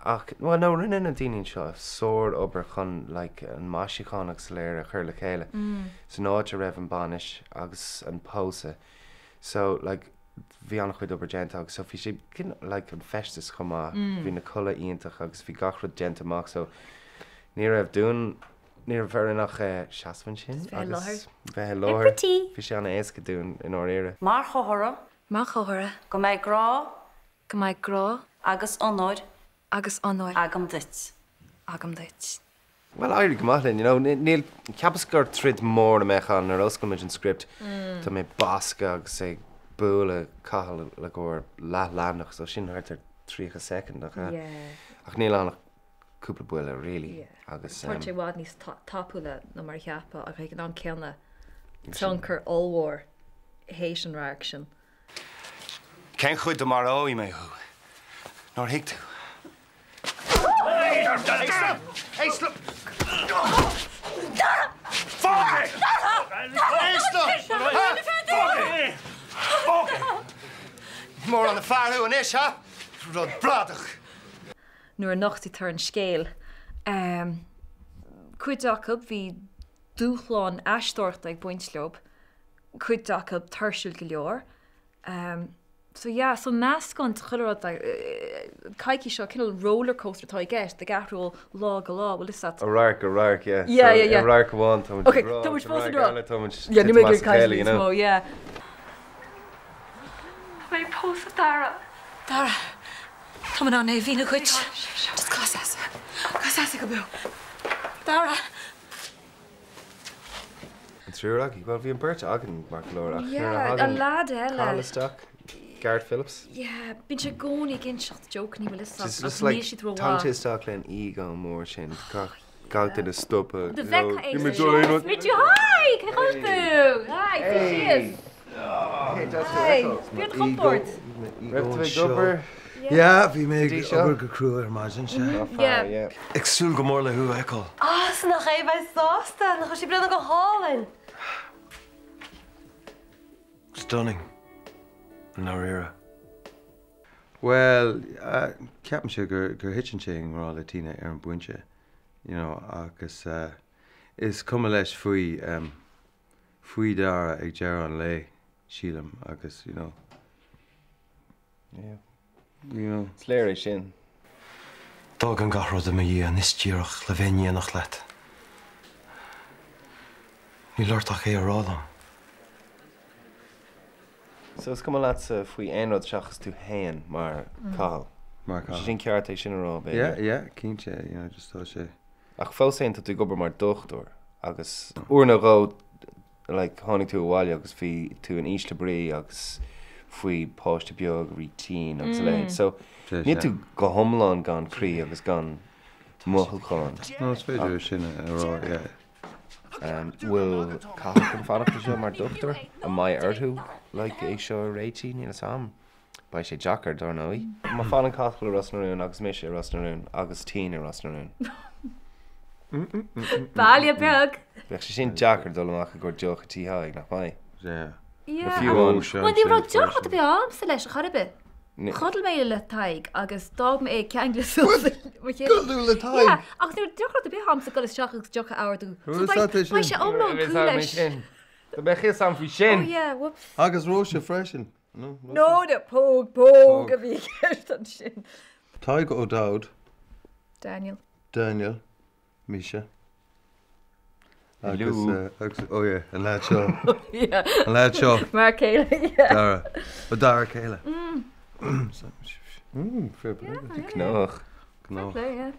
Well, no, rinne na daoine seo sór obair chun like an maisicán agus léir a chur le chéile. So náid a raibh an banis agus an pósa. So like bhí annach chuid obair gent agus so bhí sé like an festas chumá bhí na colla iontach agus bhí gachrad gent amach so ní raibh dún ní raibh fear nach seaasfainn sin agus bheith láthir bhí sé anna éasca dún in áire. Mar chothra go mbeidh grá agus anóid agam dit. Well, I agree, Martin. You know, Neil, capas gur trid mór na mechan ar oscailid an script tá mé basca agus sé búla cathal le gur labhraíonnach so sin hart ar 3 second ach níl annach cúpla buile really agus Tá sé bhád níos tapúla nó mar cheappa a chuig an ceanna tionchar allhór Haitian reaction. Cén chuid do mar óí mé thu. Nóir hiic tú. Hey, stop! Fuck! Hey, stop! Fuck! More on the far who an ish, huh? Rud bradach. Nuair nachtí tar an scéal. Cuid Jacob hí dúchláin eistóirt ag buintlób. Cuid Jacob tarsúil go leor. So yeah, so nascon chuilead caiici seo cinál roller coaster tá gceist, the gathról lá go lá, well is that? A rarc, yeah. Yeah. A rarc bháin, tá muid Okay, tá muid fós an rá. Yeah, ní mé gur caiici mó, yeah. Mé pósa Dara, tá man an é bhína chuid. Just cosasa go bú. Dara. An trúragi, well, bhí an beirt agan mar glórach. Yeah, a lad Carla Stock, Garrett Phillips. Yeah, bín sé gcónaí gin seacht joke ní bhfuil is It's just like Todhchaí Stock len ego mór sin. Gaut in a stoppa. The Vecca Extra. Mit you hi! Caichú! Hi, cheers! Hey, that's Hi, the bíon chumport. Reptile gubber. Yeah, bhí mé go cruú ar margin se. Yeah. Agsúil go mór le hu eicil. San nach é bheith sásta, nach sí brena go hálainn. Stunning. An áire. Well, ceapan se gur hitin sé an rá le tíine ar an buinte. You know, agus is cuma leis faoi dara ag dear an lé sílam agus, you know. Yeah. You know. Sléir é sin. Dog an gachrod am a an istíoch le bhéine nach let. Ní leirtach é a rálam. So it's cuma leat faoi einrod seachas tú hain mar cáil. Mar cáil. Sin ceart é sin a rá, baby. Yeah, cínte, you know, just tá sé. Ach fósainn tú gobar mar dochtúir agus uair rá like tháinig tú bháile agus bhí tú an íste brí agus faoi páiste beag rítín agus leid. So ní tú go thomláin gan crí agus gan mothúcháin. No, it's féidir sin a rá, yeah. Bhfuil caithal an fannachta seo mar dochtúir a mai orthú like é seo réití ní sam. Ba sé Jackar dar nóí. Má fan an caithal rasnarún agus mé sé rasnarún agus tí a rasnarún. Bailí beag. Bheith sé sin Jackar dul amach a gur deoch a títhaigh nach mai. Yeah. Well, ní bhrá deoch a bheith amsa leis a charabe. Chodal mé le taig agus dog me é ceanglas. Gulú le taig? Yeah, ach níor deoch a bheith amsa go is teach agus deoch a áardú. Ba sé omlán cú leis. Tá bheith is an fhí Oh sin. yeah, whoops. Agus róise freisin. No, the pogue a bhí ceist an sin. Taig ó Dowd. Daniel. Misha. Agus, oh yeah, an lad seo. Yeah. An lad seo. Mar Céile, yeah. Dara. But Dara Céile. Fair play. Knách. Fair play, yeah.